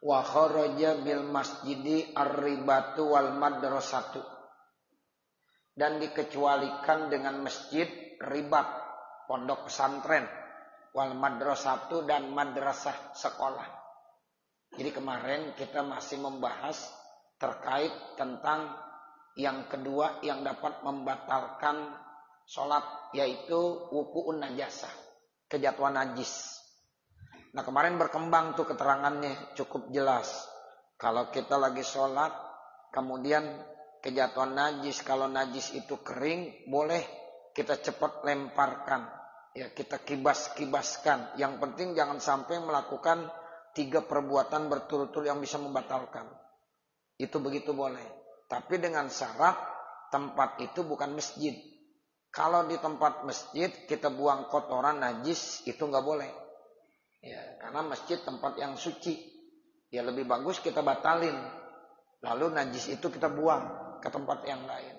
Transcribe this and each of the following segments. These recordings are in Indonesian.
Wa kharaja bil masjidi ar-ribatu wal madrasatu. Dan dikecualikan dengan masjid ribat, pondok pesantren, wal madrasatu dan madrasah sekolah. Jadi kemarin kita masih membahas terkait tentang yang kedua yang dapat membatalkan sholat, yaitu wuku'un najasah, kejatuhan najis. Nah kemarin berkembang tuh keterangannya cukup jelas. Kalau kita lagi sholat, kemudian kejatuhan najis, kalau najis itu kering, boleh kita cepat lemparkan. Ya, kita kibaskan. Yang penting jangan sampai melakukan 3 perbuatan berturut-turut yang bisa membatalkan. Itu begitu boleh. Tapi dengan syarat tempat itu bukan masjid. Kalau di tempat masjid kita buang kotoran najis, itu nggak boleh. Ya, karena masjid tempat yang suci. Ya lebih bagus kita batalin. Lalu najis itu kita buang ke tempat yang lain.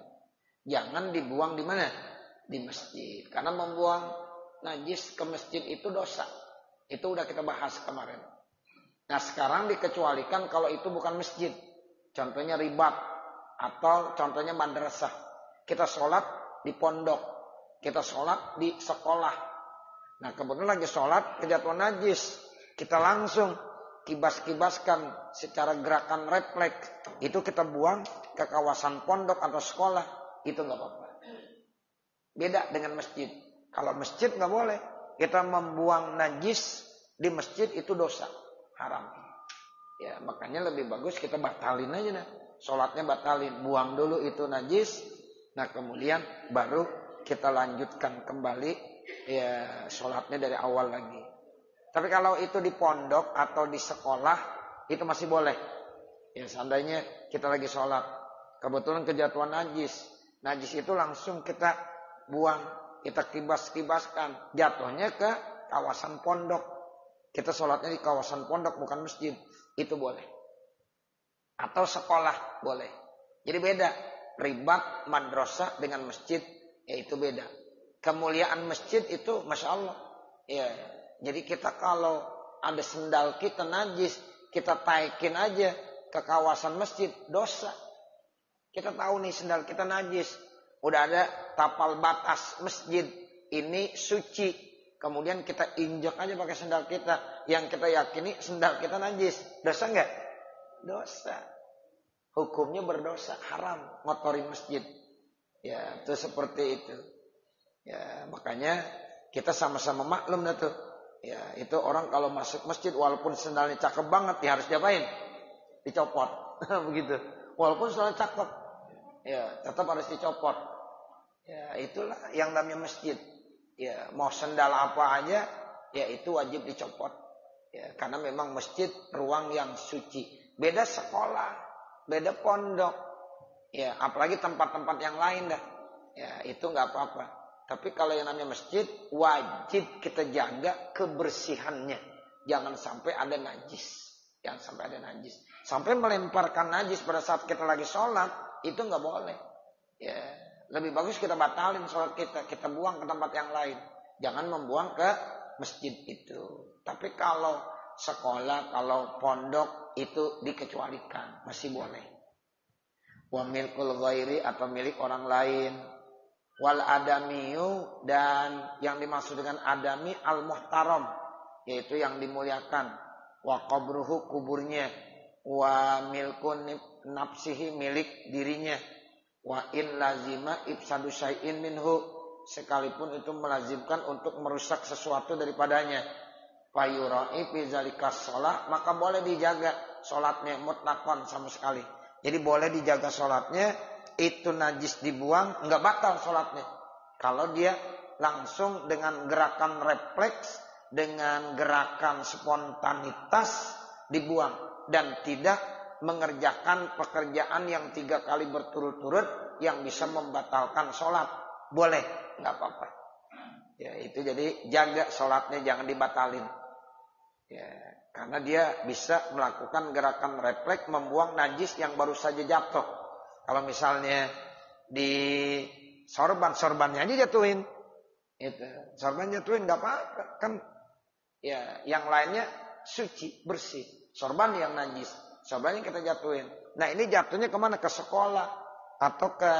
Jangan dibuang di mana? Di masjid. Karena membuang najis ke masjid itu dosa. Itu udah kita bahas kemarin. Nah sekarang dikecualikan kalau itu bukan masjid. Contohnya ribat. Atau contohnya madrasah. Kita sholat di pondok. Kita sholat di sekolah. Nah kebetulan lagi sholat kejatuhan najis. Kita langsung kibaskan secara gerakan refleks. Itu kita buang ke kawasan pondok atau sekolah. Itu gak apa-apa. Beda dengan masjid. Kalau masjid gak boleh. Kita membuang najis di masjid itu dosa. Haram. Ya makanya lebih bagus kita batalin aja dah. Sholatnya batalin. Buang dulu itu najis. Nah kemudian baru kita lanjutkan kembali. Ya sholatnya dari awal lagi. Tapi kalau itu di pondok atau di sekolah itu masih boleh. Ya seandainya kita lagi sholat, kebetulan kejatuhan najis. Najis itu langsung kita buang, kita kibaskan. Jatuhnya ke kawasan pondok. Kita sholatnya di kawasan pondok bukan masjid. Itu boleh. Atau sekolah boleh. Jadi beda. Ribat madrasah dengan masjid ya itu beda. Kemuliaan masjid itu Masya Allah. Ya, jadi kita kalau ada sendal kita najis, kita taikin aja ke kawasan masjid, dosa. Kita tahu nih sendal kita najis. Udah ada tapal batas masjid. Ini suci. Kemudian kita injak aja pakai sendal kita. Yang kita yakini sendal kita najis. Dosa enggak? Dosa. Hukumnya berdosa, haram. Ngotorin masjid. Ya, itu seperti itu. Ya, makanya kita sama-sama maklum dah tuh. Ya, itu orang kalau masuk masjid walaupun sendalnya cakep banget, ya harus diapain? Dicopot. Begitu. Walaupun sendalnya cakep, ya tetap harus dicopot. Ya, itulah yang namanya masjid. Ya, mau sendal apa aja, ya itu wajib dicopot. Ya, karena memang masjid ruang yang suci. Beda sekolah, beda pondok. Ya, apalagi tempat-tempat yang lain dah. Ya, itu nggak apa-apa. Tapi kalau yang namanya masjid, wajib kita jaga kebersihannya. Jangan sampai ada najis. Jangan sampai ada najis. Sampai melemparkan najis pada saat kita lagi sholat, itu nggak boleh. Ya, lebih bagus kita batalin sholat kita. Kita buang ke tempat yang lain. Jangan membuang ke masjid itu. Tapi kalau sekolah, kalau pondok, itu dikecualikan. Masih boleh. Wa milkul ghairi atau milik orang lain. Wal adamiyu dan yang dimaksud dengan adami al muhtaram yaitu yang dimuliakan. Wa qabruhu kuburnya. Wa milkun nafsihi milik dirinya. Wa in lazima ifsadu syai'in minhu sekalipun itu melazimkan untuk merusak sesuatu daripadanya. Fayura'i fi zalika shalah maka boleh dijaga salatnya mutlaqan sama sekali. Jadi boleh dijaga salatnya. Itu najis dibuang, enggak batal sholatnya. Kalau dia langsung dengan gerakan refleks, dengan gerakan spontanitas dibuang. Dan tidak mengerjakan pekerjaan yang 3 kali berturut-turut yang bisa membatalkan sholat. Boleh, enggak apa-apa. Ya itu jadi jaga sholatnya, jangan dibatalin. Ya, karena dia bisa melakukan gerakan refleks membuang najis yang baru saja jatuh. Kalau misalnya di sorbannya aja jatuhin. Itu. Sorban jatuhin gak apa-apa. Kan ya yang lainnya suci, bersih. sorban yang najis. Sorbannya kita jatuhin. Nah ini jatuhnya kemana? Ke sekolah atau ke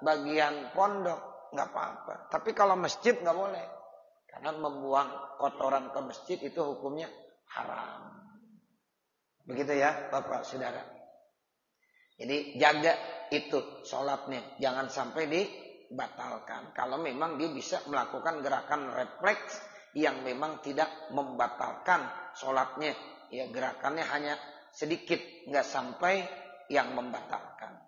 bagian pondok, nggak apa-apa. Tapi kalau masjid nggak boleh, karena membuang kotoran ke masjid itu hukumnya haram. Begitu ya Bapak Saudara. Jadi jaga itu sholatnya, jangan sampai dibatalkan. Kalau memang dia bisa melakukan gerakan refleks yang memang tidak membatalkan sholatnya, ya gerakannya hanya sedikit, nggak sampai yang membatalkan.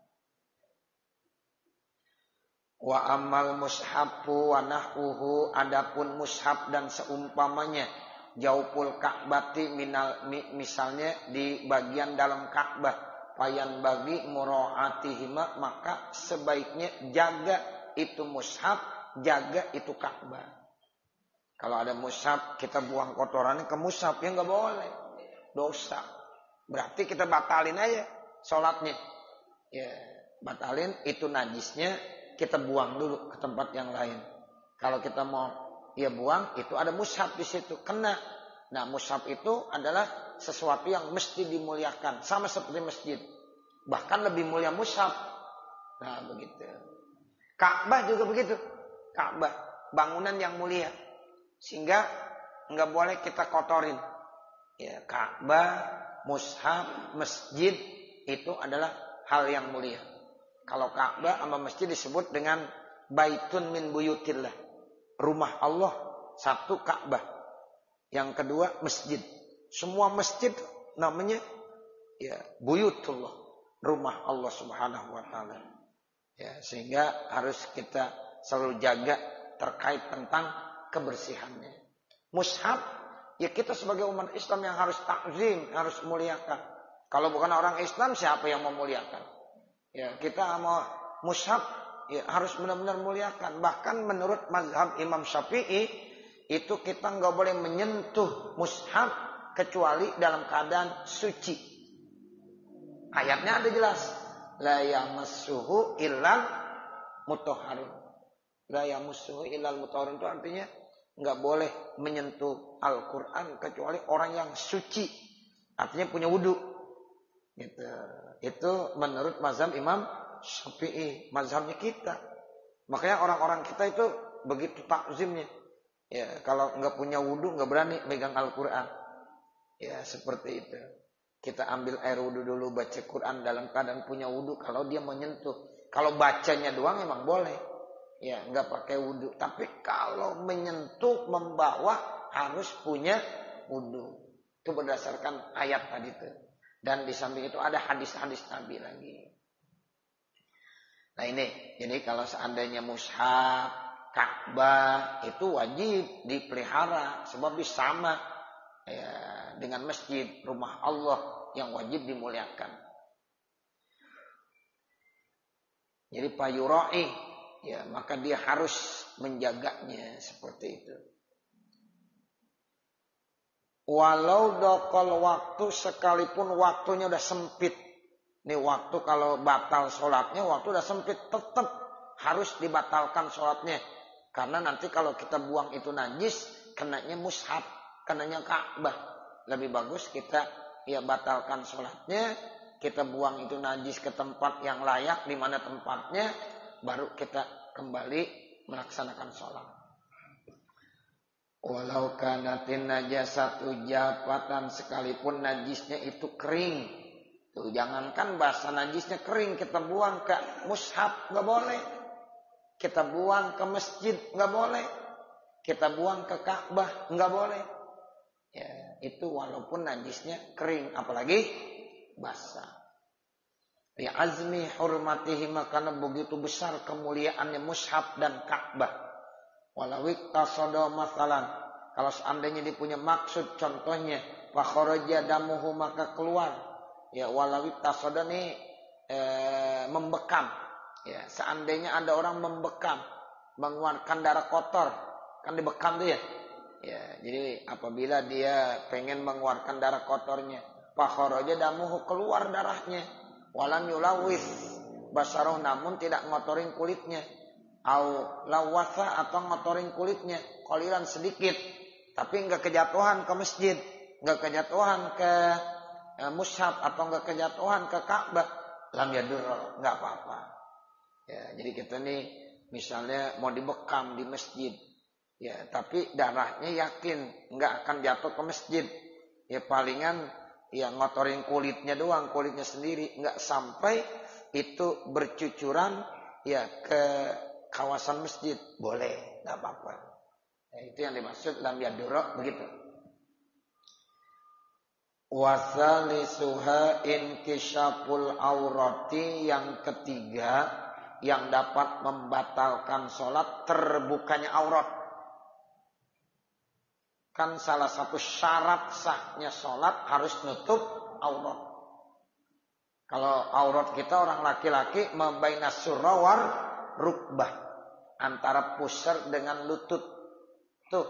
Wa amal mushafu wa nahwuhu, adapun mushaf dan seumpamanya, jaupul ka'bati minal, misalnya di bagian dalam Ka'bah, payan bagi muraatihima, maka sebaiknya jaga itu mushaf, jaga itu Ka'bah. Kalau ada mushaf kita buang kotorannya ke mushaf, ya nggak boleh, dosa. Berarti kita batalin aja sholatnya, ya batalin itu najisnya, kita buang dulu ke tempat yang lain. Kalau kita mau ya buang, itu ada mushaf di situ, kena. Nah mushaf itu adalah sesuatu yang mesti dimuliakan, sama seperti masjid, bahkan lebih mulia mushaf. Nah begitu. Ka'bah juga begitu. Ka'bah bangunan yang mulia, sehingga nggak boleh kita kotorin. Ya Ka'bah, mushaf, masjid itu adalah hal yang mulia. Kalau Ka'bah sama masjid disebut dengan baitun min buyutillah, rumah Allah. Satu Ka'bah, yang kedua masjid. Semua masjid namanya ya buyutullah, rumah Allah Subhanahu wa taala. Ya, sehingga harus kita selalu jaga terkait tentang kebersihannya. Mushaf, ya kita sebagai umat Islam yang harus takzim, harus muliakan. Kalau bukan orang Islam, siapa yang memuliakan? Ya, kita mau mushaf ya harus benar-benar muliakan. Bahkan menurut mazhab Imam Syafi'i, itu kita nggak boleh menyentuh mushaf kecuali dalam keadaan suci. Ayatnya ada jelas, la yamassuhu illal mutahharun. La yamassuhu illal mutahharun itu artinya nggak boleh menyentuh Al-Quran kecuali orang yang suci, artinya punya wudu. Gitu. Itu menurut mazhab Imam Syafi'i, mazhabnya kita. Makanya orang-orang kita itu begitu takzimnya. Ya, kalau nggak punya wudu nggak berani megang Al-Quran. Ya seperti itu. Kita ambil air wudu dulu, baca Quran dalam keadaan punya wudu. Kalau dia menyentuh, kalau bacanya doang emang boleh. Ya nggak pakai wudu. Tapi kalau menyentuh, membawa harus punya wudu. Itu berdasarkan ayat tadi itu. Dan di samping itu ada hadis-hadis Nabi lagi. Nah ini, jadi kalau seandainya mushaf, Ka'bah itu wajib dipelihara, sebab sama ya, dengan masjid, rumah Allah yang wajib dimuliakan. Jadi payurai, ya maka dia harus menjaganya seperti itu. Walau dokol waktu, sekalipun waktunya udah sempit. Ini waktu kalau batal sholatnya, waktu udah sempit, tetap harus dibatalkan sholatnya. Karena nanti kalau kita buang itu najis, kenanya mushaf, kenanya Ka'bah. Lebih bagus kita ya batalkan sholatnya, kita buang itu najis ke tempat yang layak, di mana tempatnya, baru kita kembali melaksanakan sholat. Walau kanatin najasatu jafatan, sekalipun najisnya itu kering. Tuh, jangankan bahasa najisnya kering, kita buang ke mushaf nggak boleh. Kita buang ke masjid nggak boleh. Kita buang ke Ka'bah nggak boleh. Ya, itu walaupun najisnya kering, apalagi basah. Ya azmi hurmatihi, karena begitu besar kemuliaannya mushaf dan Ka'bah. Walawik tasodo masalan, kalau seandainya dia punya maksud, contohnya fakharaja damuhu, maka keluar. Ya walawik tasodo nih membekam. Ya seandainya ada orang membekam, mengeluarkan darah kotor, kan dibekam tuh ya. Ya jadi apabila dia pengen mengeluarkan darah kotornya, fakharaja damuhu, keluar darahnya, walam yulawis basaroh, namun tidak ngotorin kulitnya. Au lawasa, atau ngotorin kulitnya, qalilan sedikit, tapi enggak kejatuhan ke masjid, enggak kejatuhan ke mushaf atau enggak kejatuhan ke Ka'bah, lam yadur, enggak apa-apa. Ya, jadi kita nih misalnya mau dibekam di masjid, ya tapi darahnya yakin enggak akan jatuh ke masjid. Ya palingan ya ngotorin kulitnya doang, kulitnya sendiri, enggak sampai itu bercucuran ya ke kawasan masjid, boleh, enggak apa-apa. Ya, itu yang dimaksud lam yadur begitu. Wasalisuha inkisyaful aurati, yang ketiga yang dapat membatalkan sholat terbukanya aurat. Kan salah satu syarat sahnya sholat harus nutup aurat. Kalau aurat kita orang laki-laki mabaina surra war rukbah, antara pusar dengan lutut. Tuh,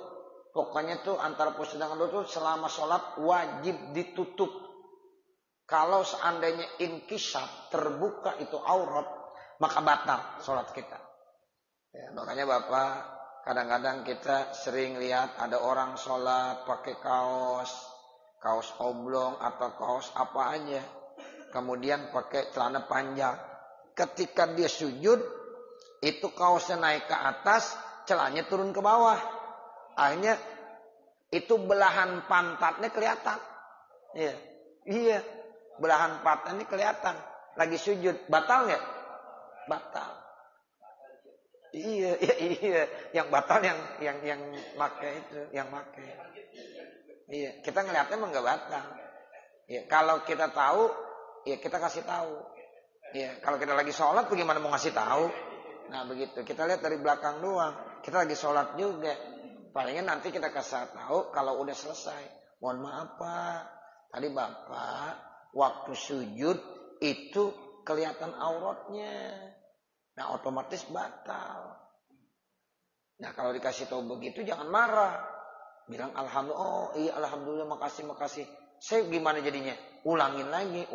pokoknya tuh antara pusar dengan lutut selama sholat wajib ditutup. Kalau seandainya inkisyaf, terbuka itu aurat, maka batal sholat kita. Ya, makanya Bapak, kadang-kadang kita sering lihat ada orang sholat pakai kaos oblong atau kaos apa aja, kemudian pakai celana panjang. Ketika dia sujud, itu kaosnya naik ke atas, celananya turun ke bawah. Akhirnya itu belahan pantatnya kelihatan. Iya, belahan pantatnya kelihatan. Lagi sujud, batal nggak? Batal. Iya. Yang batal yang pakai itu, yang pakai. Iya, kita ngeliatnya emang nggak batal. Ya, kalau kita tahu, ya kita kasih tahu. Ya, kalau kita lagi sholat, bagaimana mau ngasih tahu? Nah begitu. Kita lihat dari belakang doang. Kita lagi sholat juga. Palingnya nanti kita kasih tahu kalau udah selesai. Mohon maaf Pak, tadi Bapak waktu sujud itu kelihatan auratnya. Nah otomatis batal. Nah kalau dikasih tahu begitu jangan marah. Bilang alhamdulillah, oh iya alhamdulillah, makasih. Saya gimana jadinya? Ulangin lagi.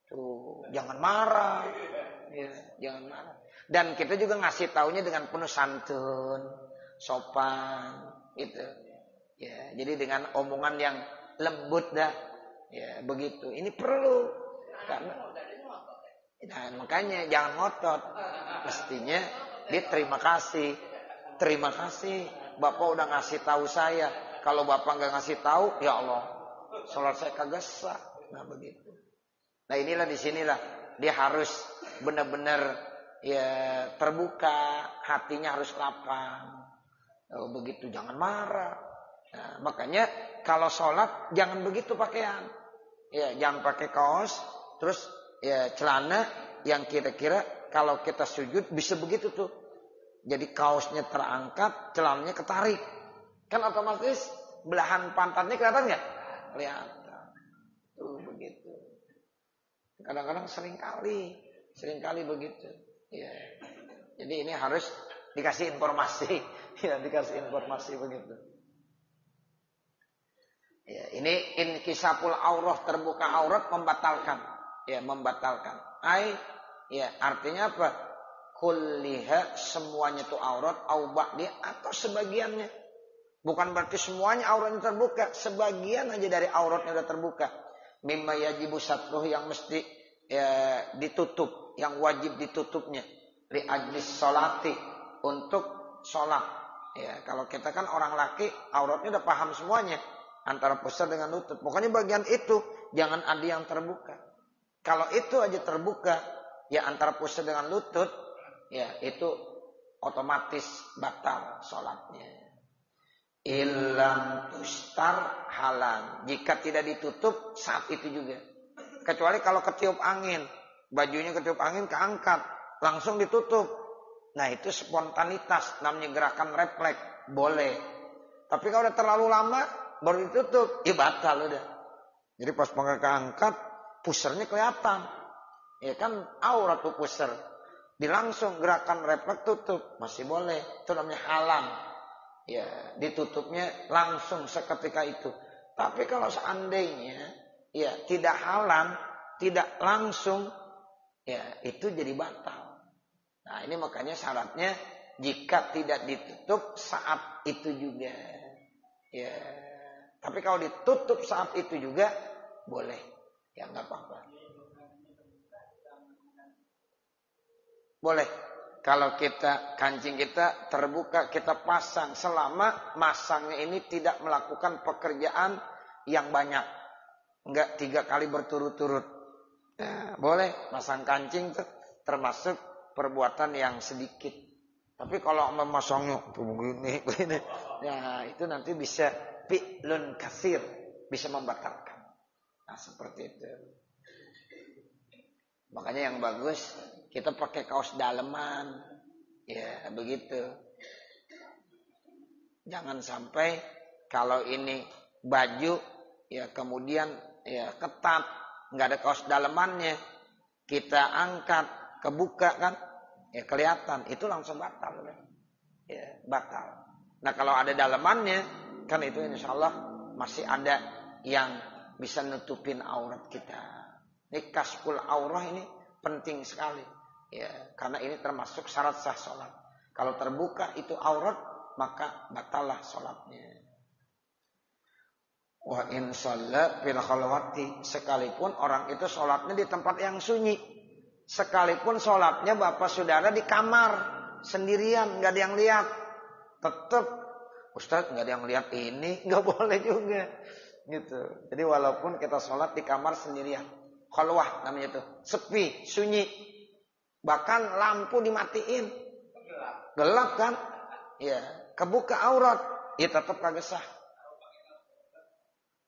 Tuh, jangan marah. Ya, jangan marah. Dan kita juga ngasih taunya dengan penuh santun, sopan, gitu. Ya, jadi dengan omongan yang lembut dah. Ya, begitu. Ini perlu. Karena makanya jangan ngotot. Mestinya dia terima kasih. Terima kasih. Bapak udah ngasih tahu saya. Kalau Bapak nggak ngasih tahu, ya Allah, sholat saya kagak sah. Nah begitu. Nah inilah disinilah dia harus benar-benar ya terbuka, hatinya harus lapang. Oh, begitu, jangan marah. Nah, makanya kalau sholat jangan begitu pakaian. Ya, jangan pakai kaos, terus ya celana yang kira-kira kalau kita sujud bisa begitu tuh. Jadi kaosnya terangkat, celananya ketarik. Kan otomatis belahan pantatnya kelihatan nggak? Kelihatan. Tuh begitu. Kadang-kadang seringkali begitu. Ya. Jadi ini harus dikasih informasi. Ya, dikasih informasi begitu. Ya, ini inkisaful aurah, terbuka aurat, membatalkan. Ya, membatalkan. Ya, artinya apa? Kulliha, semuanya itu aurat, au ba'di, atau sebagiannya. Bukan berarti semuanya auratnya terbuka, sebagian aja dari auratnya udah terbuka. Mimma yajibu satruh, yang mesti ya, ditutup, yang wajib ditutupnya. Li ajlis sholati, untuk sholat. Ya, kalau kita kan orang laki, auratnya udah paham semuanya, antara pusar dengan lutut. Pokoknya bagian itu jangan ada yang terbuka. Kalau itu aja terbuka, ya antara pusar dengan lutut, ya itu otomatis batal sholatnya. Ilam tustar halan, jika tidak ditutup saat itu juga. Kecuali kalau ketiup angin, bajunya ketiup angin keangkat, langsung ditutup. Nah itu spontanitas, namanya gerakan refleks, boleh. Tapi kalau udah terlalu lama baru ditutup, ya batal udah. Jadi pas keangkat, pusarnya kelihatan. Ya kan aurat tuh pusar. Dilangsung gerakan refleks tutup, masih boleh. Itu namanya halam. Ya, ditutupnya langsung seketika itu. Tapi kalau seandainya ya tidak halam, tidak langsung, ya itu jadi batal. Nah, ini makanya syaratnya jika tidak ditutup saat itu juga. Ya. Tapi kalau ditutup saat itu juga, boleh. Ya nggak apa-apa. Boleh. Kalau kancing kita terbuka, kita pasang selama masangnya ini tidak melakukan pekerjaan yang banyak. Enggak 3 kali berturut-turut. Nah, boleh pasang kancing tuh termasuk perbuatan yang sedikit. Tapi kalau memasangnya begini, ya itu nanti bisa fi'lun katsir, bisa membatalkan. Nah, seperti itu. Makanya yang bagus kita pakai kaos daleman. Ya, begitu. Jangan sampai kalau ini baju ya kemudian ya ketat, nggak ada kaos dalemannya, kita angkat kebuka kan, ya kelihatan, itu langsung batal kan? Ya, batal. Nah, kalau ada dalemannya kan itu insya Allah masih ada yang bisa nutupin aurat kita. Ini kasful aurah ini penting sekali. Ya, karena ini termasuk syarat sah sholat. Kalau terbuka itu aurat, maka batallah sholatnya. Wa in shalla fil khalwati, sekalipun orang itu sholatnya di tempat yang sunyi, sekalipun sholatnya bapak saudara di kamar sendirian, nggak ada yang lihat, tetap Ustaz nggak ada yang lihat ini, nggak boleh juga, gitu. Jadi walaupun kita sholat di kamar sendirian, khalwah namanya itu, sepi, sunyi. Bahkan lampu dimatiin. Gelap kan? Ya, kebuka aurat, ya tetap kagak sah.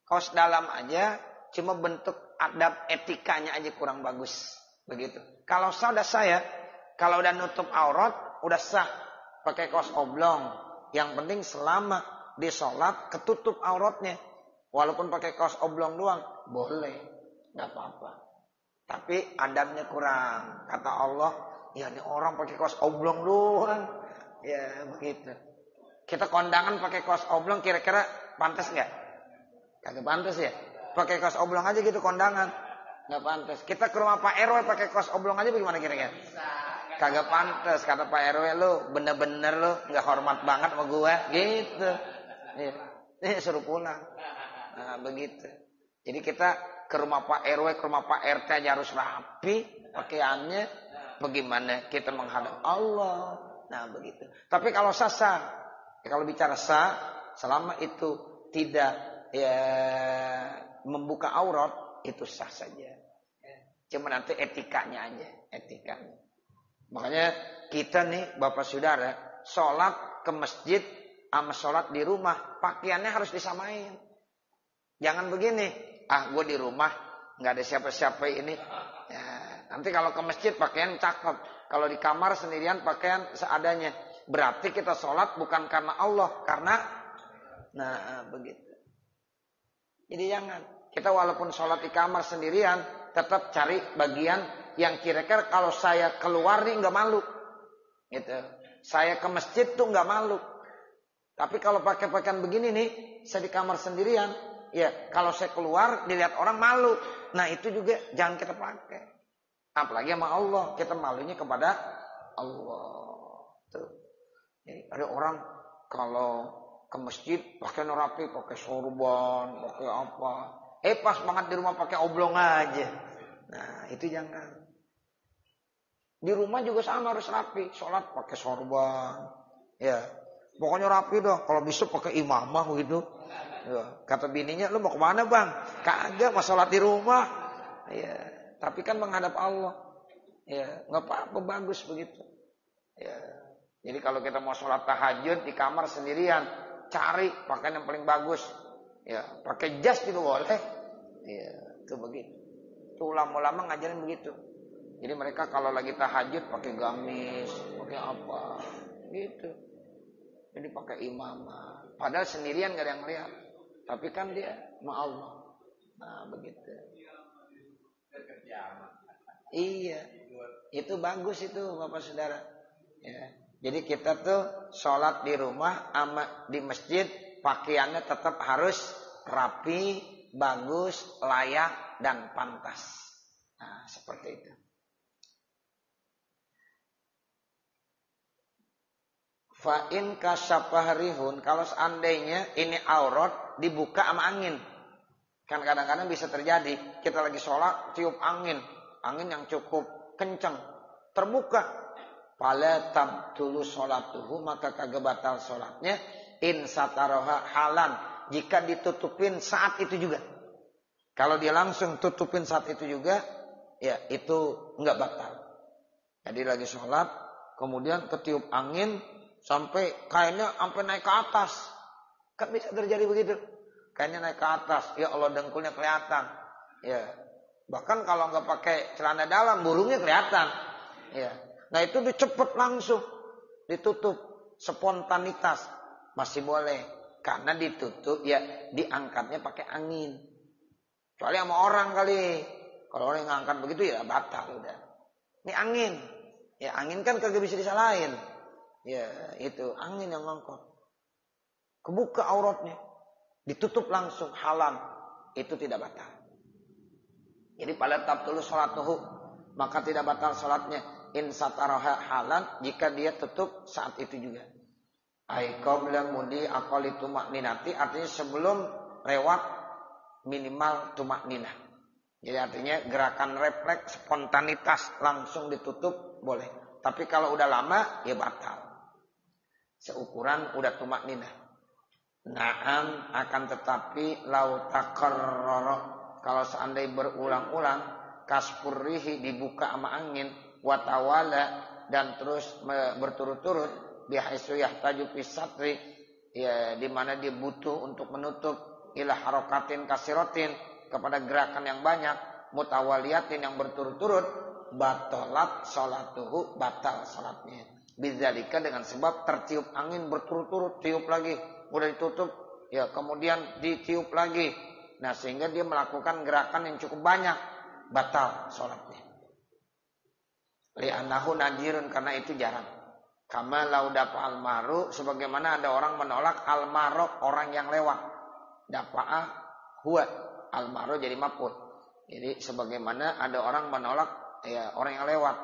Kaos dalam aja cuma bentuk adab etikanya aja kurang bagus. Begitu. Kalau sah udah sah ya. Kalau udah nutup aurat udah sah. Pakai kaos oblong. Yang penting selama di sholat ketutup auratnya. Walaupun pakai kaos oblong doang, boleh. Enggak apa-apa. Tapi adabnya kurang. Kata Allah, ya ini orang pakai kaos oblong doang. Ya begitu. Kita kondangan pakai kaos oblong kira-kira pantas nggak? Kagak pantas ya. Pakai kaos oblong aja gitu kondangan. Nggak pantas. Kita ke rumah Pak RW pakai kaos oblong aja bagaimana kira-kira? Kagak pantas. Kata Pak RW lu bener-bener lu nggak hormat banget sama gue. Gitu. Ini suruh pulang. Nah begitu. Jadi kita ke rumah Pak RW, ke rumah Pak RT aja harus rapi pakaiannya. Bagaimana kita menghadap Allah. Nah begitu. Tapi kalau sah, ya, kalau bicara sah, selama itu tidak ya membuka aurat, itu sah saja. Cuma nanti etikanya aja, etikanya. Makanya kita nih Bapak Saudara, sholat ke masjid sama sholat di rumah, pakaiannya harus disamain. Jangan begini, gue di rumah nggak ada siapa-siapa ini. Ya, nanti kalau ke masjid pakaian cakep. Kalau di kamar sendirian pakaian seadanya. Berarti kita sholat bukan karena Allah. Karena, nah begitu. Jadi jangan. Kita walaupun sholat di kamar sendirian, tetap cari bagian yang kira-kira kalau saya keluar nih nggak malu. Gitu. Saya ke masjid tuh nggak malu. Tapi kalau pakai pakaian begini nih, saya di kamar sendirian. Ya, kalau saya keluar dilihat orang malu. Nah itu juga jangan kita pakai. Apalagi sama Allah, kita malunya kepada Allah. Tuh. Jadi ada orang kalau ke masjid pakai rapi, pakai sorban, pakai apa. Pas banget di rumah pakai oblong aja. Nah itu jangan. Di rumah juga sama harus rapi, sholat pakai sorban. Ya, pokoknya rapi dah. Kalau bisa pakai imamah gitu. Ya. Kata bininya, lu mau kemana bang? Kagak, mau sholat di rumah. Ya. Tapi kan menghadap Allah. Ya, nggak apa-apa, bagus begitu. Ya. Jadi kalau kita mau sholat tahajud di kamar sendirian, cari pakaian yang paling bagus. Ya, pakai jas juga boleh. Ya, itu begitu. Itu ulama-ulama ngajarin begitu. Jadi mereka kalau lagi tahajud pakai gamis, pakai apa, gitu. Jadi pakai imamah. Padahal sendirian gak ada yang lihat. Tapi kan dia sama Allah. Nah, begitu. Iya, itu bagus itu Bapak Saudara. Ya. Jadi kita tuh sholat di rumah sama di masjid pakaiannya tetap harus rapi, bagus, layak dan pantas. Nah, seperti itu. Fa'in kasyafah rihun, kalau seandainya ini aurat dibuka sama angin. Kan kadang-kadang bisa terjadi kita lagi sholat tiup angin yang cukup kencang, terbuka. Fala tabtulu sholatuhu, maka kagak batal sholatnya. In sataroha halan, jika ditutupin saat itu juga. Kalau dia langsung tutupin saat itu juga, ya itu enggak batal. Jadi lagi sholat, kemudian ketiup angin sampai kainnya sampai naik ke atas. Kan bisa terjadi begitu. Kainnya naik ke atas, ya Allah dengkulnya kelihatan. Ya, bahkan kalau nggak pakai celana dalam, burungnya kelihatan. Ya, nah itu dicepet langsung, ditutup, spontanitas masih boleh, karena ditutup ya diangkatnya pakai angin. Kecuali sama orang kali, kalau orang yang ngangkat begitu ya batal udah. Ini angin, ya angin kan kagak bisa disalahin. Ya itu angin yang ngangkat, kebuka auratnya. Ditutup langsung halam, itu tidak batal. Jadi pada tabtulu sholatuhu, maka tidak batal sholatnya. In sataraha halan, jika dia tutup saat itu juga. Ai qabla mudi aqali tumakninati, artinya sebelum lewat minimal tumakninah. Jadi artinya gerakan refleks spontanitas langsung ditutup boleh. Tapi kalau udah lama ya batal. Seukuran udah tumakninah. Naam, akan tetapi lau takarrara, kalau seandainya berulang-ulang kaspurrihi, dibuka sama angin, watawala, dan terus berturut-turut, bihaitsu yahtaju fi satri, ya di mana dia butuh untuk menutup, ila harokatin kasiratin, kepada gerakan yang banyak, mutawaliyatin yang berturut-turut, batalat salatuhu, batal salatnya. Bidzalika, dengan sebab tertiup angin berturut-turut, tiup lagi, udah ditutup, ya kemudian ditiup lagi. Nah sehingga dia melakukan gerakan yang cukup banyak, batal sholatnya. Li'annahu nadirun, karena itu jarang. Kama lau dafa almaru, sebagaimana ada orang menolak almaru, orang yang lewat. Dafa'ah huwa, almaru jadi maf'ul. Jadi sebagaimana ada orang menolak ya orang yang lewat,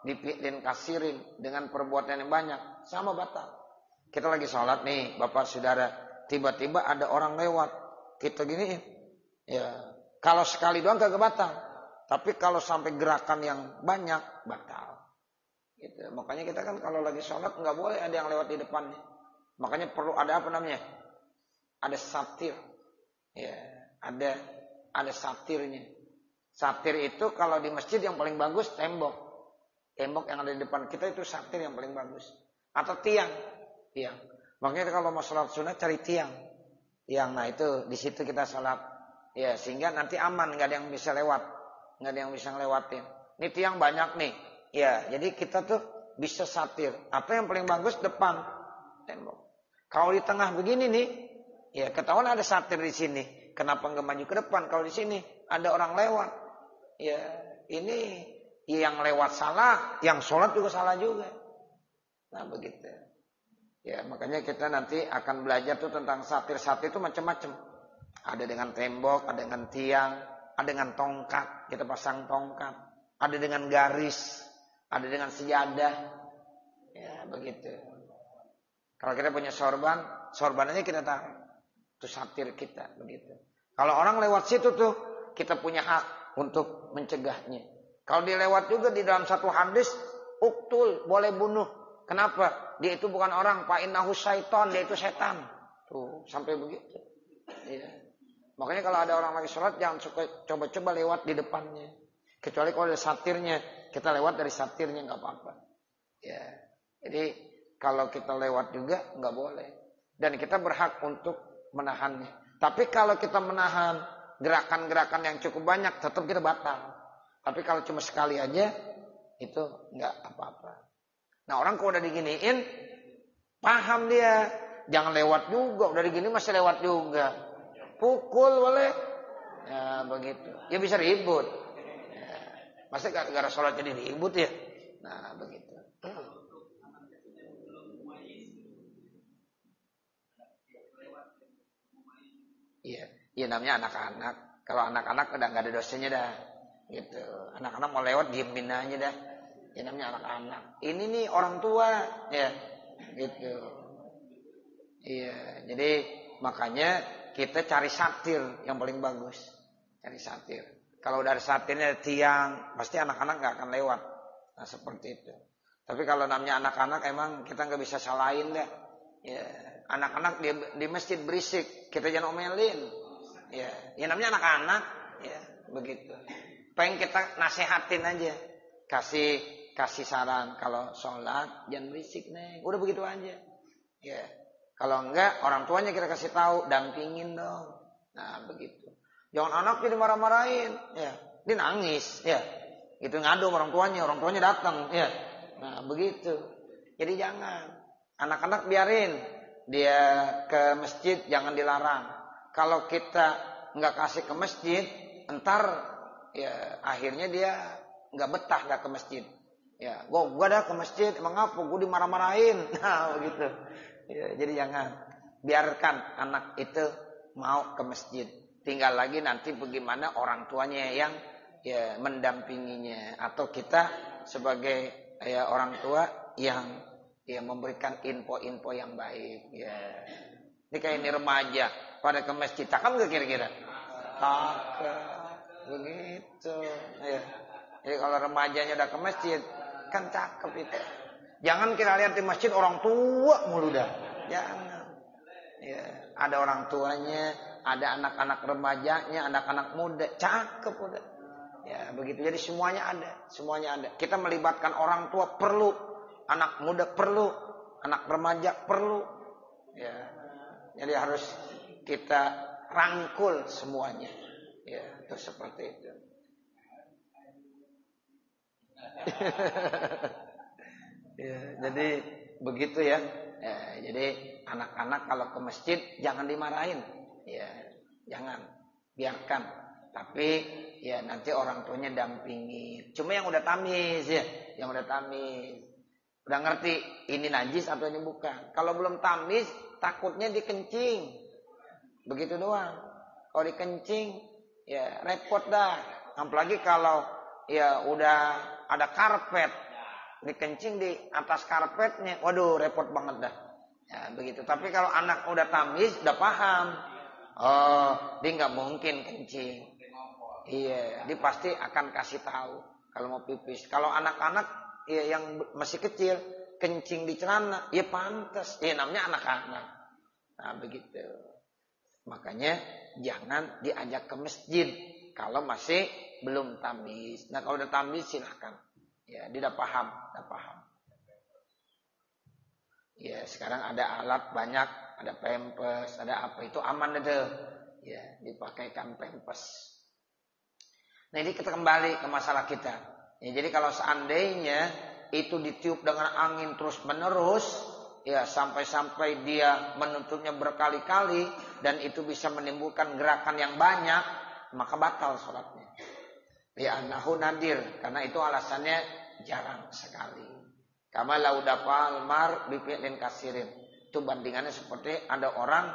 dipi'lin kasirin, dengan perbuatan yang banyak, sama batal. Kita lagi sholat nih, bapak saudara, tiba-tiba ada orang lewat, kita giniin. Ya, kalau sekali doang kagak batal. Tapi kalau sampai gerakan yang banyak, batal. Gitu. Makanya kita kan kalau lagi sholat nggak boleh ada yang lewat di depannya. Makanya perlu ada apa namanya? Ada satir. Ya, ada satirnya. Satir itu kalau di masjid yang paling bagus tembok. Tembok yang ada di depan kita itu satir yang paling bagus. Atau tiang. Tiang. Makanya kalau mau sholat sunat cari tiang. Tiang, nah itu di situ kita sholat. Ya, sehingga nanti aman, nggak ada yang bisa lewat, nggak ada yang bisa ngelewatin. Ini tiang banyak nih. Ya, jadi kita tuh bisa satir. Atau yang paling bagus depan tembok. Kalau di tengah begini nih, ya ketahuan ada satir di sini. Kenapa nggak maju ke depan? Kalau di sini ada orang lewat. Ya, ini yang lewat salah, yang sholat juga salah juga. Nah begitu. Ya, makanya kita nanti akan belajar tuh tentang satir-satir itu macam-macam. Ada dengan tembok, ada dengan tiang, ada dengan tongkat, kita pasang tongkat, ada dengan garis, ada dengan sejadah. Ya, begitu. Kalau kita punya sorbannya kita taruh. Itu satir kita, begitu. Kalau orang lewat situ tuh, kita punya hak untuk mencegahnya. Kalau dia lewat juga di dalam satu hadis, uktul, boleh bunuh. Kenapa? Dia itu bukan orang, fa innahu syaiton, dia itu setan. Tuh, sampai begitu. Ya. Makanya kalau ada orang lagi sholat, jangan suka coba-coba lewat di depannya. Kecuali kalau ada satirnya, kita lewat dari satirnya nggak apa-apa. Ya. Jadi kalau kita lewat juga nggak boleh. Dan kita berhak untuk menahannya. Tapi kalau kita menahan gerakan-gerakan yang cukup banyak, tetap kita batal. Tapi kalau cuma sekali aja, itu nggak apa-apa. Nah orang kalau udah diginiin, paham dia. Jangan lewat juga, udah digini masih lewat juga. Pukul boleh. Ya begitu. Ya bisa ribut. Ya. Masa gara-gara sholat jadi ribut ya? Nah begitu. Iya, ya namanya anak-anak. Kalau anak-anak udah nggak ada dosanya dah. Gitu. Anak-anak mau lewat diemin aja dah. Ya namanya anak-anak. Ini nih orang tua, ya, gitu. Iya, jadi makanya kita cari satir yang paling bagus. Cari satir. Kalau dari satirnya tiang, pasti anak-anak nggak akan lewat. Nah seperti itu. Tapi kalau namanya anak-anak emang kita nggak bisa salahin deh. Ya, anak-anak di masjid berisik, kita jangan omelin. Ya namanya anak-anak, ya begitu. Pengen kita nasehatin aja, kasih saran kalau sholat jangan berisik neng. Udah begitu aja. Ya. Kalau enggak, orang tuanya kita kasih tahu, dampingin dong. Nah, begitu. Jangan anak jadi marah-marahin, ya. Dia nangis, ya. Itu ngadu sama orang tuanya datang, ya. Nah, begitu. Jadi jangan. Anak-anak biarin dia ke masjid, jangan dilarang. Kalau kita enggak kasih ke masjid, entar ya akhirnya dia enggak betah enggak ke masjid. Ya, gua dah ke masjid, emang apa? Gua dimarah-marahin. Nah, begitu. Ya, jadi jangan biarkan anak itu mau ke masjid. Tinggal lagi nanti bagaimana orang tuanya yang ya mendampinginya atau kita sebagai ya orang tua yang ya memberikan info-info yang baik. Ya. Ini kayak ini remaja pada ke masjid, takkan nggak kira-kira? Takkan, begitu. Ya. Jadi kalau remajanya udah ke masjid, kan cakep itu. Jangan kita lihat di masjid orang tua mulu dah. Jangan. Ya, ada orang tuanya, ada anak-anak remajanya, anak-anak muda, cakep udah. Ya, begitu. Jadi semuanya ada. Kita melibatkan orang tua perlu, anak muda perlu, anak remaja perlu. Ya. Jadi harus kita rangkul semuanya. Ya, itu seperti itu. Ya, jadi begitu ya. Ya. Jadi anak-anak kalau ke masjid jangan dimarahin. Ya, jangan, biarkan. Tapi ya nanti orang tuanya dampingi. Cuma yang udah tamis ya, udah ngerti ini najis atau ini bukan. Kalau belum tamis takutnya dikencing. Begitu doang. Kalau dikencing ya repot dah. Apalagi kalau ya udah ada karpet, dikencing di atas karpetnya, waduh repot banget dah. Ya begitu. Tapi kalau anak udah tamis, udah paham, oh dia nggak mungkin kencing. Iya, dia pasti akan kasih tahu kalau mau pipis. Kalau anak-anak ya, yang masih kecil kencing di celana, ya pantas. Ya namanya anak-anak. Nah begitu. Makanya jangan diajak ke masjid kalau masih belum tamis. Nah kalau udah tamis silahkan. Ya, dia udah paham. Ya, sekarang ada alat banyak, ada pampers, ada apa itu aman itu. Ya, dipakaikan pampers. Nah, ini kita kembali ke masalah kita. Ya, jadi kalau seandainya itu ditiup dengan angin terus-menerus, ya sampai-sampai dia menutupnya berkali-kali dan itu bisa menimbulkan gerakan yang banyak, maka batal sholatnya. Ya, annahu nadir, karena itu alasannya jarang sekali. Kama laudapal mar bifi'lin kasirin. Itu bandingannya seperti ada orang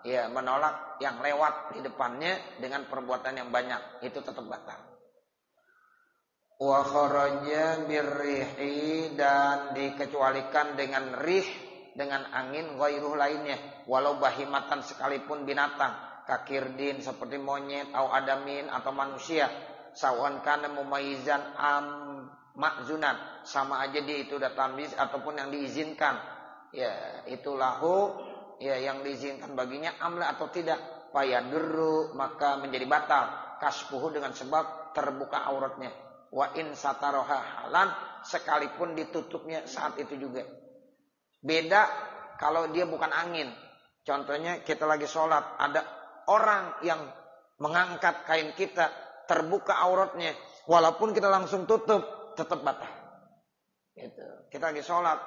ya menolak yang lewat di depannya dengan perbuatan yang banyak, itu tetap batal. Wa kharaja birrihi, dan dikecualikan dengan rih, dengan angin ghairuh lainnya, walau bahimatan sekalipun binatang, kakirdin seperti monyet, atau adamin atau manusia, sawan kana mumayyizan makzunan, sama aja dia itu udah tamyiz ataupun yang diizinkan. Ya, itu lahu, ya yang diizinkan baginya amla atau tidak, fayadurru, maka menjadi batal kaspuhu dengan sebab terbuka auratnya. Wa in sataroha halan, sekalipun ditutupnya saat itu juga. Beda kalau dia bukan angin. Contohnya kita lagi sholat, ada orang yang mengangkat kain kita, terbuka auratnya, walaupun kita langsung tutup, tetap batal. Gitu. Kita lagi sholat,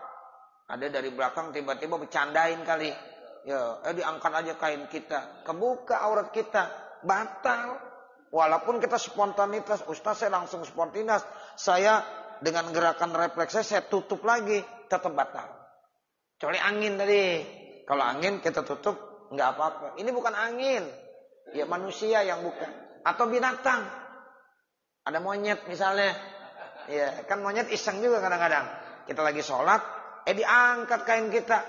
ada dari belakang tiba-tiba bercandain kali, ya, diangkat aja kain kita, kebuka aurat kita, batal. Walaupun kita spontanitas, Ustaz saya langsung spontanis, saya dengan gerakan refleks saya tutup lagi, tetap batal. Kecuali angin tadi, kalau angin kita tutup nggak apa-apa. Ini bukan angin, ya manusia yang bukan, atau binatang. Ada monyet misalnya. Ya, kan monyet iseng juga kadang-kadang. Kita lagi sholat, diangkat kain kita.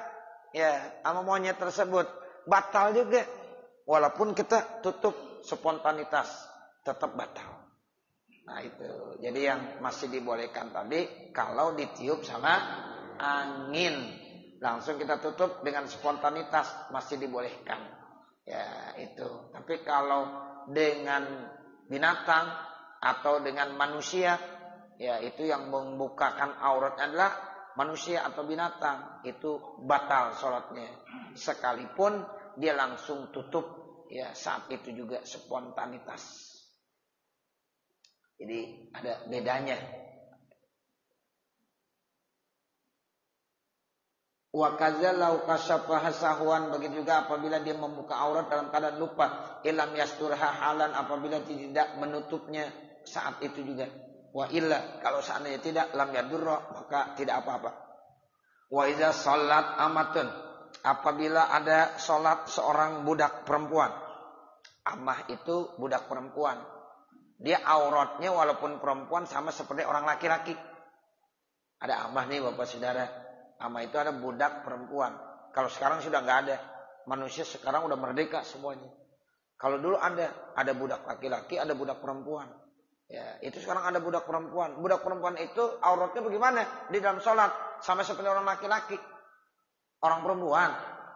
Ya, sama monyet tersebut. Batal juga. walaupun kita tutup spontanitas tetap batal. Nah itu. Jadi yang masih dibolehkan tadi kalau ditiup sama angin, langsung kita tutup dengan spontanitas masih dibolehkan. Ya itu. Tapi kalau dengan binatang atau dengan manusia, ya itu yang membukakan aurat adalah manusia atau binatang, itu batal sholatnya. Sekalipun dia langsung tutup, ya saat itu juga spontanitas. Jadi ada bedanya. Wa kadza law kasyafa sahwan, begitu juga apabila dia membuka aurat dalam keadaan lupa, ilam yasturha halan, apabila tidak menutupnya saat itu juga. Wa illa, kalau seandainya tidak, lam yadurra, maka tidak apa-apa. Wa idza salat amatun, apabila ada salat seorang budak perempuan. Amah itu budak perempuan. Dia auratnya walaupun perempuan sama seperti orang laki-laki. Ada amah nih Bapak Saudara. Amah itu ada budak perempuan. Kalau sekarang sudah nggak ada. Manusia sekarang udah merdeka semuanya. Kalau dulu ada budak laki-laki, ada budak perempuan. Ya, itu sekarang ada budak perempuan. Budak perempuan itu auratnya bagaimana? Di dalam sholat sama seperti orang laki-laki, orang perempuan.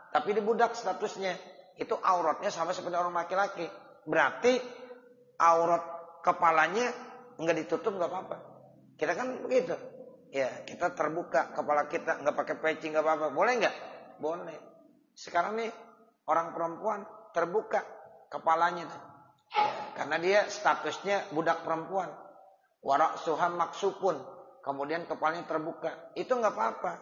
Tapi di budak statusnya itu auratnya sama seperti orang laki-laki. Berarti aurat kepalanya nggak ditutup nggak apa-apa. Kita kan begitu. Ya, kita terbuka kepala kita, nggak pakai peci nggak apa-apa. Boleh nggak? Boleh. Sekarang nih orang perempuan terbuka kepalanya tuh. Ya, karena dia statusnya budak perempuan. Warak suham maksupun. Kemudian kepalanya terbuka. Itu nggak apa-apa.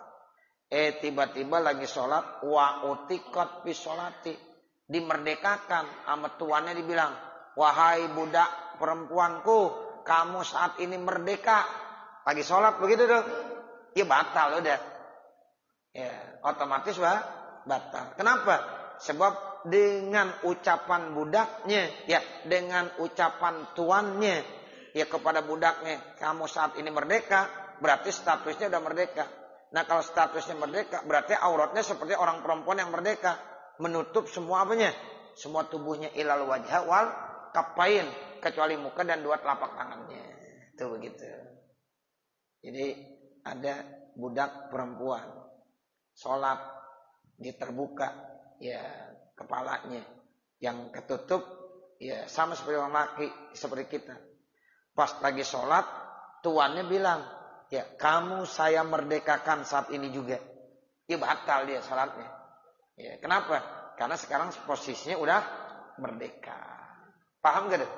Tiba-tiba lagi sholat. Wa utikot bis sholati. Dimerdekakan. Sama tuannya dibilang. Wahai budak perempuanku. Kamu saat ini merdeka. Lagi sholat begitu dong. Ya batal udah. Ya otomatis batal. Kenapa? Sebab dengan ucapan budaknya, ya dengan ucapan tuannya, ya kepada budaknya, kamu saat ini merdeka, berarti statusnya udah merdeka. Nah kalau statusnya merdeka, berarti auratnya seperti orang perempuan yang merdeka, menutup semua apanya, semua tubuhnya ilal wajah wal kapain, kecuali muka dan dua telapak tangannya. Itu begitu. Jadi ada budak perempuan, sholat, dia terbuka, ya kepalanya yang ketutup ya sama seperti orang laki seperti kita. Pas lagi sholat tuannya bilang, ya kamu saya merdekakan saat ini juga. Ya batal dia sholatnya. Ya kenapa? Karena sekarang posisinya udah merdeka. Paham gak?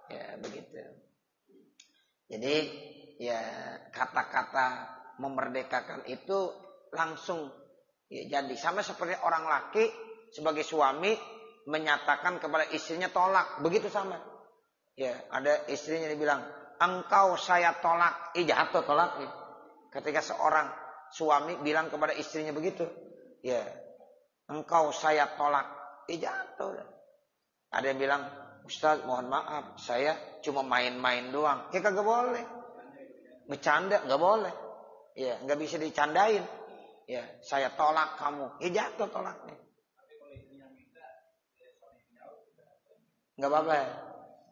Ya begitu. Jadi ya kata-kata memerdekakan itu langsung ya jadi sama seperti orang laki sebagai suami menyatakan kepada istrinya tolak, begitu sama. Ya, ada istrinya dibilang, "Engkau saya tolak." Jatuh tolaknya. Ketika seorang suami bilang kepada istrinya begitu, ya, "Engkau saya tolak." Jatuh. Ada yang bilang, "Ustaz, mohon maaf, saya cuma main-main doang." Ya kagak boleh. Bercanda nggak boleh. Ya, nggak bisa dicandain. Ya, saya tolak kamu. Jatuh tolaknya. Nggak apa-apa.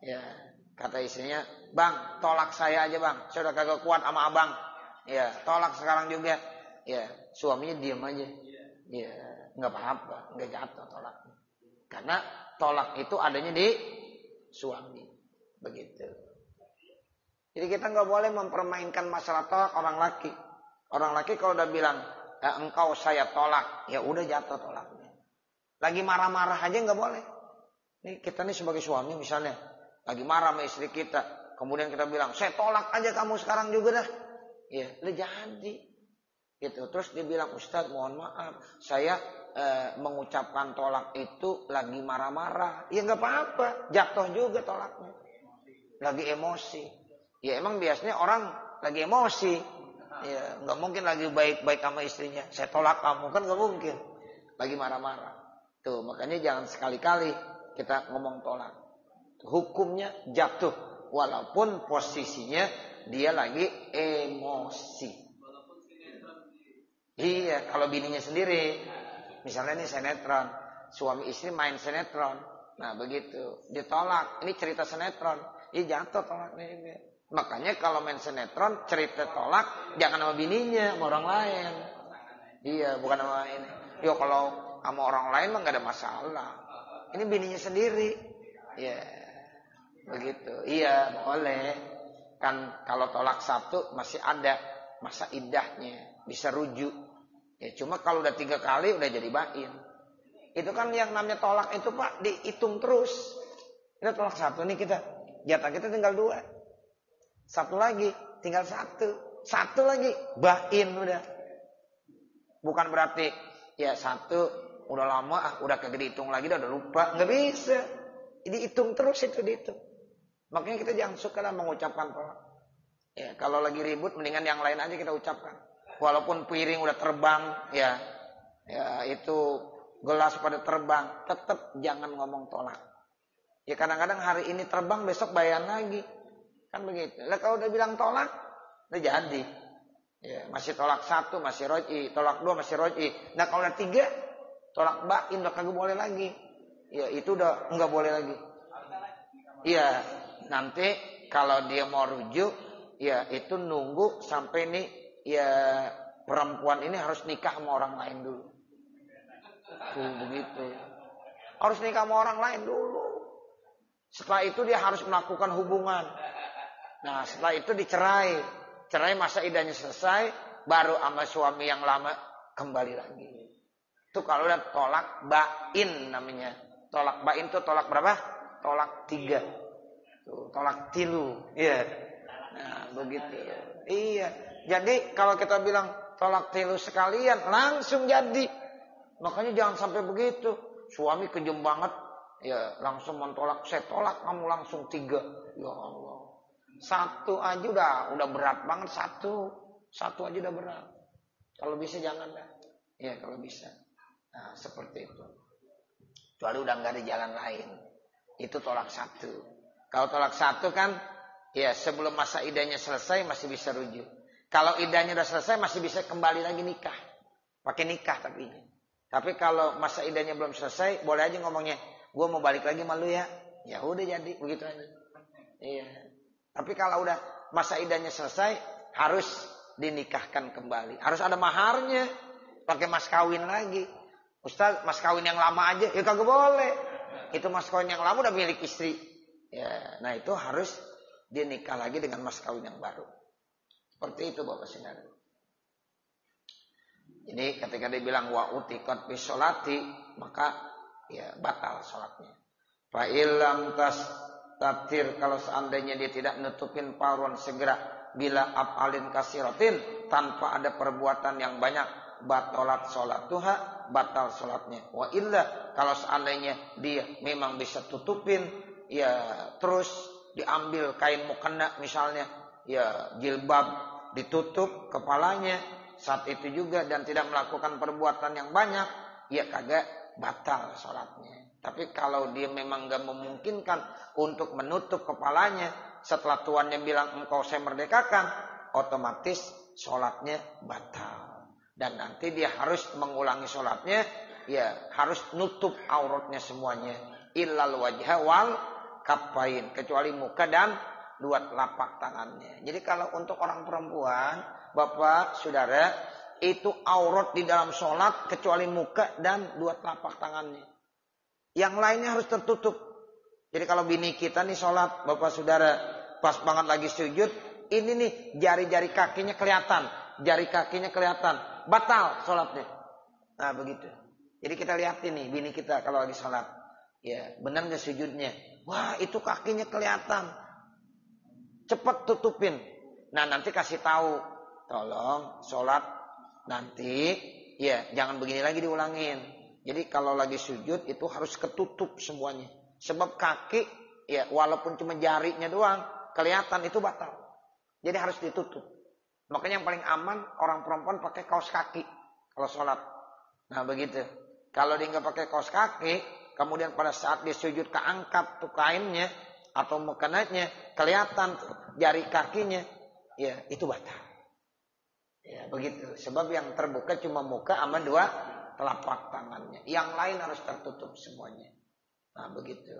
Ya, kata istrinya, "Bang, tolak saya aja bang. Saya udah kagak kuat sama abang." Ya, tolak sekarang juga. Ya, suaminya diam aja. Ya, nggak apa-apa, nggak jatuh tolaknya. Karena tolak itu adanya di suami. Begitu. Jadi kita nggak boleh mempermainkan masalah tolak orang laki. Orang laki kalau udah bilang, "Engkau saya tolak," ya udah jatuh tolaknya. Lagi marah-marah aja nggak boleh. Nih kita nih sebagai suami misalnya lagi marah sama istri kita, kemudian kita bilang, "Saya tolak aja kamu sekarang juga dah." Ya, udah jadi. Gitu. Terus dia bilang, "Ustaz, mohon maaf, saya mengucapkan tolak itu lagi marah-marah." Ya nggak apa-apa, jatuh juga tolaknya. Lagi emosi. Ya emang biasanya orang lagi emosi. Ya nggak mungkin lagi baik-baik sama istrinya. "Saya tolak kamu," kan nggak mungkin. Lagi marah-marah. Tuh makanya jangan sekali-kali kita ngomong tolak. Hukumnya jatuh. Walaupun posisinya dia lagi emosi. Iya, kalau bininya sendiri. Misalnya nih sinetron. Suami istri main sinetron. Nah begitu, ditolak. Ini cerita sinetron. Jatuh tolaknya juga. Makanya kalau main sinetron cerita tolak jangan sama bininya, sama orang lain. Iya, bukan sama ini. Yo kalau sama orang lain mah nggak ada masalah. Ini bininya sendiri. Ya, begitu. Iya, boleh. Kan kalau tolak satu masih ada masa iddahnya, bisa rujuk. Ya cuma kalau udah 3 kali udah jadi bain. Itu kan yang namanya tolak itu Pak dihitung terus. Kita tolak satu nih kita. Jatah kita tinggal 2. Satu lagi tinggal 1. Satu lagi bain udah. Bukan berarti ya 1 udah lama udah kagak dihitung lagi udah lupa. Nggak bisa. Dihitung terus itu dihitung. Makanya kita jangan suka lah mengucapkan tolak. Ya, kalau lagi ribut mendingan yang lain aja kita ucapkan. Walaupun piring udah terbang ya itu gelas pada terbang, tetap jangan ngomong tolak. Ya kadang-kadang hari ini terbang, besok bayan lagi. Kan begitu. Lah kalau udah bilang tolak, udah jadi. Ya, masih tolak 1, masih roj'i. Tolak 2, masih roj'i. Nah kalau udah 3, tolak bain, udah kagak boleh lagi. Ya itu udah enggak boleh lagi. Iya, nanti kalau dia mau rujuk, ya itu nunggu sampai nih, ya perempuan ini harus nikah sama orang lain dulu. Tuh begitu. Harus nikah sama orang lain dulu. Setelah itu dia harus melakukan hubungan. Nah setelah itu dicerai. Cerai masa iddahnya selesai. Baru sama suami yang lama kembali lagi. Itu kalau udah tolak bain namanya. Tolak bain itu tolak berapa? Tolak 3. Tuh, tolak tilu. Iya. Nah begitu. Iya. Jadi kalau kita bilang tolak tilu sekalian langsung jadi. Makanya jangan sampai begitu. Suami kejam banget. Ya langsung mentolak. Saya tolak kamu langsung 3. Ya Allah. 1 aja udah berat banget. 1 aja udah berat. Kalau bisa jangan dah. Ya kalau bisa. Nah seperti itu. Kecuali udah nggak ada jalan lain. Itu tolak 1. Kalau tolak 1 kan. Ya sebelum masa iddahnya selesai masih bisa rujuk. Kalau iddahnya udah selesai masih bisa kembali lagi nikah. Pakai nikah tapi ini. Tapi kalau masa iddahnya belum selesai, boleh aja ngomongnya, gue mau balik lagi malu ya. Ya udah jadi, begitu aja. Iya. Tapi kalau udah masa iddahnya selesai, harus dinikahkan kembali. Harus ada maharnya, pakai mas kawin lagi. Ustaz, mas kawin yang lama aja, ya kagak boleh. Itu mas kawin yang lama udah milik istri. Ya, nah itu harus dinikah lagi dengan mas kawin yang baru. Seperti itu Bapak Saudara. Jadi ketika dia bilang wa utiqat fi sholati, maka ya batal sholatnya. Fa illam tatir, kalau seandainya dia tidak nutupin paruan segera bila af'alin kasiratin, tanpa ada perbuatan yang banyak, batalat sholatuha, batal sholatnya. Wa illa, kalau seandainya dia memang bisa tutupin, ya terus diambil kain mukena misalnya, ya jilbab ditutup kepalanya saat itu juga dan tidak melakukan perbuatan yang banyak, ya kagak batal sholatnya. Tapi kalau dia memang gak memungkinkan untuk menutup kepalanya setelah tuannya bilang engkau saya merdekakan, otomatis sholatnya batal. Dan nanti dia harus mengulangi sholatnya, ya harus nutup auratnya semuanya. Illal wajha wal kafain, kecuali muka dan 2 telapak tangannya. Jadi kalau untuk orang perempuan, Bapak, Saudara, itu aurat di dalam sholat kecuali muka dan 2 telapak tangannya. Yang lainnya harus tertutup. Jadi kalau bini kita nih sholat, Bapak, Saudara, pas banget lagi sujud, ini nih jari-jari kakinya kelihatan. Jari kakinya kelihatan. Batal sholatnya. Nah begitu. Jadi kita lihatin nih bini kita kalau lagi sholat. Ya benar gak sujudnya? Wah itu kakinya kelihatan. Cepat tutupin. Nah nanti kasih tahu, tolong sholat nanti ya jangan begini lagi diulangin. Jadi kalau lagi sujud itu harus ketutup semuanya. Sebab kaki ya walaupun cuma jarinya doang kelihatan itu batal. Jadi harus ditutup. Makanya yang paling aman orang perempuan pakai kaos kaki kalau sholat. Nah begitu. Kalau dia nggak pakai kaos kaki, kemudian pada saat dia sujud keangkat tuh kainnya atau mukenanya kelihatan jari kakinya, ya itu batal. Ya begitu. Sebab yang terbuka cuma muka sama 2 telapak tangannya. Yang lain harus tertutup semuanya. Nah, begitu.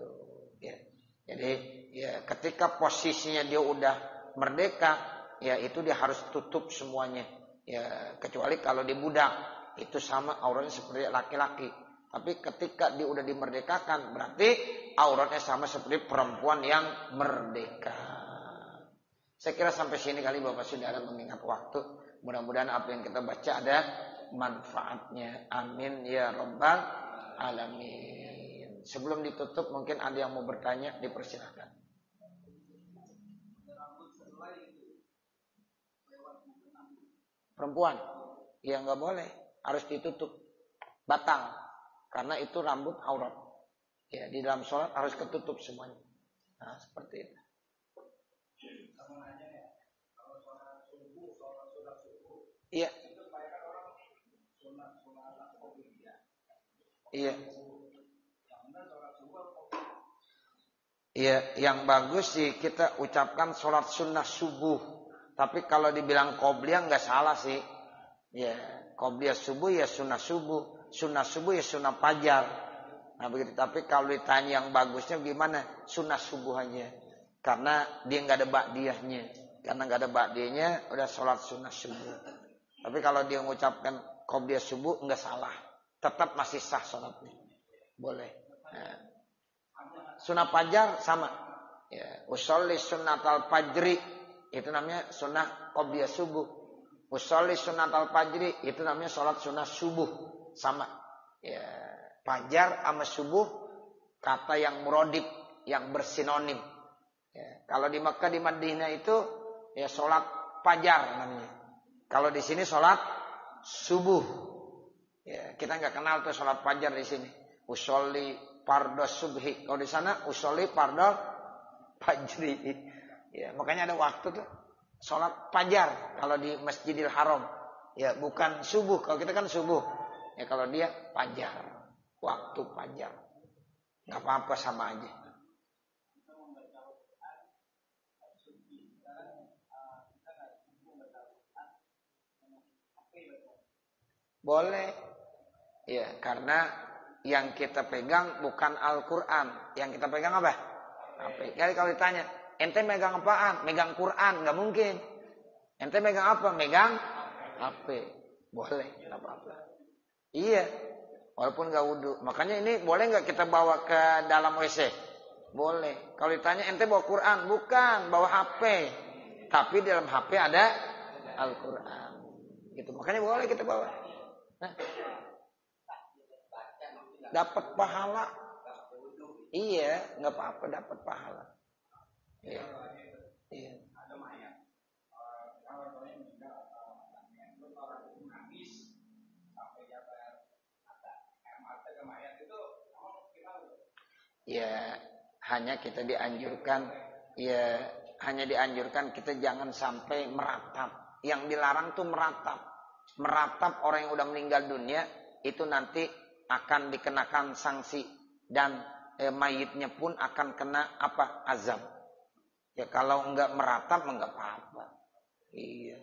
Ya. Jadi ya ketika posisinya dia udah merdeka, ya itu dia harus tutup semuanya. Ya kecuali kalau dia budak, itu sama auratnya seperti laki-laki. Tapi ketika dia udah dimerdekakan, berarti auratnya sama seperti perempuan yang merdeka. Saya kira sampai sini kali Bapak Saudara mengingat waktu. Mudah-mudahan apa yang kita baca ada manfaatnya. Amin ya rabbal alamin. Sebelum ditutup mungkin ada yang mau bertanya, dipersilakan. Perempuan, ya nggak boleh, harus ditutup batang, karena itu rambut aurat. Ya di dalam sholat harus ketutup semuanya. Nah seperti itu. Iya. Iya. Iya, yang bagus sih kita ucapkan sholat sunnah subuh. Tapi kalau dibilang qobliyah nggak salah sih. Ya, qobliyah subuh ya sunnah subuh, sunnah subuh ya sunnah fajar. Nah begitu. Tapi kalau ditanya yang bagusnya gimana? Sunnah subuh aja. Karena dia nggak ada ba'diyahnya. Karena nggak ada ba'diyahnya, udah sholat sunnah subuh. Tapi kalau dia mengucapkan qobliyah subuh nggak salah. Tetap masih sah sholatnya. Boleh. Nah. Sunnah fajar sama. Ya, usolli sunnatal fajri itu namanya sunnah qobliyah subuh. Usolli sunnatal fajri itu namanya sholat sunnah subuh, sama. Ya, fajar sama subuh kata yang muradif, yang bersinonim. Ya, kalau di Mekah di Madinah itu ya sholat fajar namanya. Kalau di sini sholat subuh. Ya, kita nggak kenal tuh sholat fajar di sini. Usolli fardhu subhi. Kalau di sana usolli fardhu fajri. Ya, makanya ada waktu tuh sholat fajar kalau di Masjidil Haram. Ya, bukan subuh. Kalau kita kan subuh. Ya, kalau dia fajar. Waktu fajar. Enggak apa-apa sama aja. Boleh. Ya, karena yang kita pegang bukan Al-Quran. Yang kita pegang apa? HP. Jadi kalau ditanya, ente megang apaan? Megang Quran, nggak mungkin. Ente megang apa? Megang HP. Boleh, nggak apa-apa. Iya, walaupun nggak wudhu. Makanya ini boleh nggak kita bawa ke dalam WC? Boleh. Kalau ditanya, ente bawa Quran? Bukan, bawa HP. Tapi di dalam HP ada Al-Quran. Gitu. Makanya boleh kita bawa. Nah. Dapat pahala. Iya, nggak apa-apa dapat pahala. Iya. Iya. Ya, hanya kita dianjurkan, ya hanya dianjurkan kita jangan sampai meratap. Yang dilarang tuh meratap. Meratap orang yang udah meninggal dunia itu nanti akan dikenakan sanksi dan mayitnya pun akan kena apa? Azab. Ya kalau enggak meratap enggak apa-apa. Iya.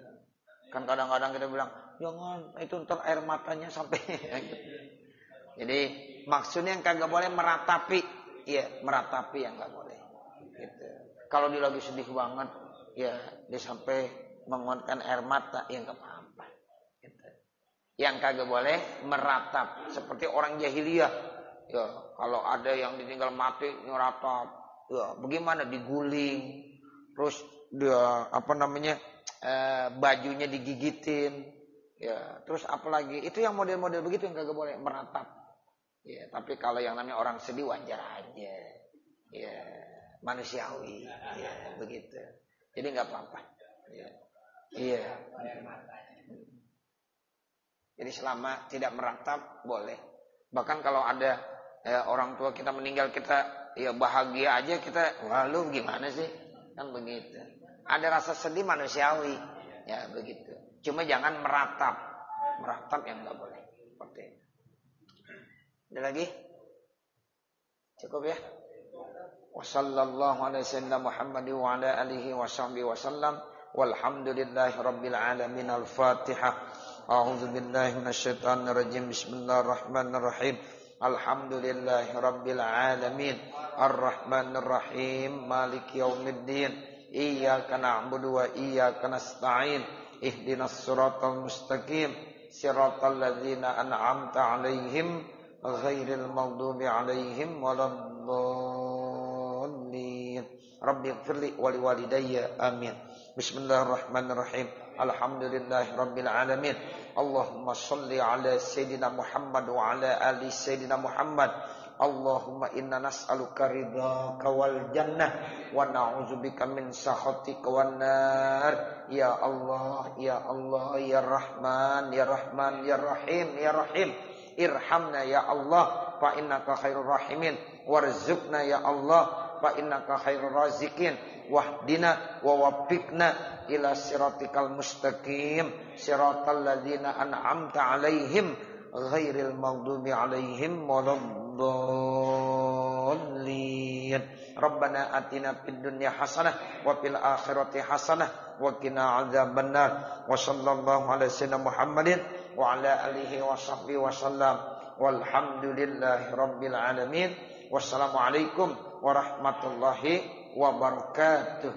Kan kadang-kadang kita bilang, jangan itu ntar air matanya sampai. Jadi maksudnya yang kagak boleh meratapi. Iya, meratapi yang enggak boleh. Gitu. Kalau dia lagi sedih banget, ya dia sampai mengeluarkan air mata, ya enggak apa-apa. Gitu. Yang kagak boleh meratap seperti orang jahiliyah. Ya, kalau ada yang ditinggal mati ngeratap, ya bagaimana diguling, terus dia bajunya digigitin, ya terus apalagi itu yang model-model begitu yang kagak boleh meratap. Ya, tapi kalau yang namanya orang sedih wajar aja, ya manusiawi, ya begitu. Jadi nggak apa-apa. Ya. Iya. Jadi selama tidak meratap boleh. Bahkan kalau ada orang tua kita meninggal kita ya bahagia aja kita, wah lu gimana sih? Kan begitu. Ada rasa sedih manusiawi, ya begitu. Cuma jangan meratap. Meratap yang nggak boleh. Seperti itu. Ada lagi? Cukup ya? Wassallallahu alaihi wasallam Muhammadi wa ala alihi washabbihi wasallam. Walhamdulillahi rabbil alamin. Al-Fatihah. A'udzu billahi minasyaitonir rajim. Bismillahirrahmanirrahim. Alhamdulillahi rabbil alamin. Ar-Rahmanir Rahim. Maliki yaumiddin. Iyyaka na'budu wa iyyaka nasta'in. Ihdinas siratal mustaqim. Siratal ladzina an'amta 'alaihim ghairil maghdubi 'alaihim waladdallin. Rabbighfirli wa liwalidayya. Amin. Bismillahirrahmanirrahim. Alhamdulillahi rabbil alamin. Allahumma shalli ala sayyidina Muhammad wa ala ali sayyidina Muhammad. Allahumma inna nas'aluka ridhaka wal jannah wa na'udzubika min sakhatika wan nar. Ya Allah, ya Allah, ya Rahman, ya Rahman, ya Rahim, ya Rahim. Irhamna ya Allah fa innaka khairur rahimin. Warzuqna ya Allah fa innaka khairur raziqin. Wahdina wa waffiqna ila siratikal mustaqim. Siratal ladzina an'amta 'alaihim ghairil maghdubi 'alaihim waladdallin. Rabbana atina fid dunya hasanah wa fil akhirati hasanah wa qina adzabannar. Wa sallallahu ala sayyidina Muhammadin wa ala alihi wa sahbihi wa sallam. Walhamdulillahi rabbil alamin. Wassalamualaikum warahmatullahi wabarakatuh.